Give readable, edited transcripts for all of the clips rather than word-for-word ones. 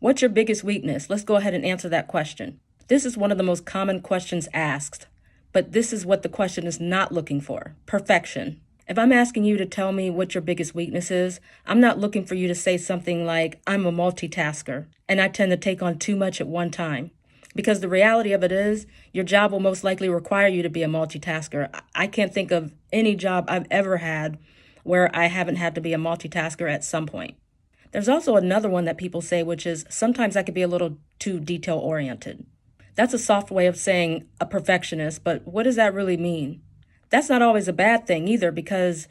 What's your biggest weakness? Let's go ahead and answer that question. This is one of the most common questions asked, but this is what the question is not looking for: perfection. If I'm asking you to tell me what your biggest weakness is, I'm not looking for you to say something like, I'm a multitasker, and I tend to take on too much at one time. Because the reality of it is, your job will most likely require you to be a multitasker. I can't think of any job I've ever had where I haven't had to be a multitasker at some point. There's also another one that people say, which is sometimes I could be a little too detail oriented. That's a soft way of saying a perfectionist, but what does that really mean? That's not always a bad thing either, because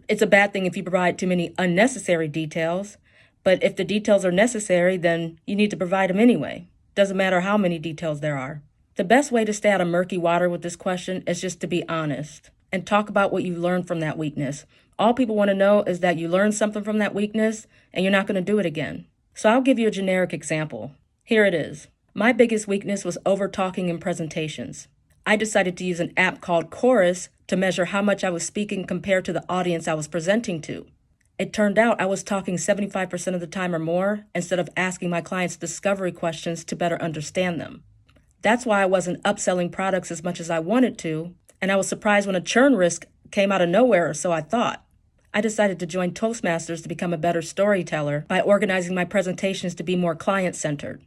it's a bad thing if you provide too many unnecessary details. But if the details are necessary, then you need to provide them anyway. Doesn't matter how many details there are. The best way to stay out of murky water with this question is just to be honest and talk about what you learned from that weakness. All people want to know is that you learned something from that weakness and you're not going to do it again. So I'll give you a generic example. Here it is. My biggest weakness was over-talking in presentations. I decided to use an app called Chorus to measure how much I was speaking compared to the audience I was presenting to. It turned out I was talking 75% of the time or more instead of asking my clients discovery questions to better understand them. That's why I wasn't upselling products as much as I wanted to, and I was surprised when a churn risk came out of nowhere, or so I thought. I decided to join Toastmasters to become a better storyteller by organizing my presentations to be more client-centered.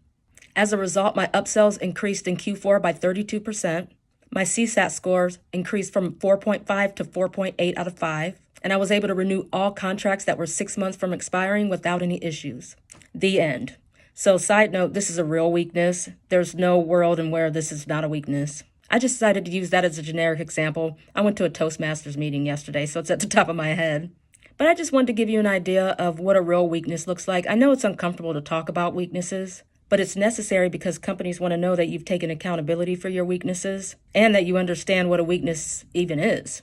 As a result, my upsells increased in Q4 by 32%. My CSAT scores increased from 4.5 to 4.8 out of 5, and I was able to renew all contracts that were 6 months from expiring without any issues. The end. So side note, this is a real weakness. There's no world in where this is not a weakness. I just decided to use that as a generic example. I went to a Toastmasters meeting yesterday, so it's at the top of my head. But I just wanted to give you an idea of what a real weakness looks like. I know it's uncomfortable to talk about weaknesses, but it's necessary because companies want to know that you've taken accountability for your weaknesses and that you understand what a weakness even is.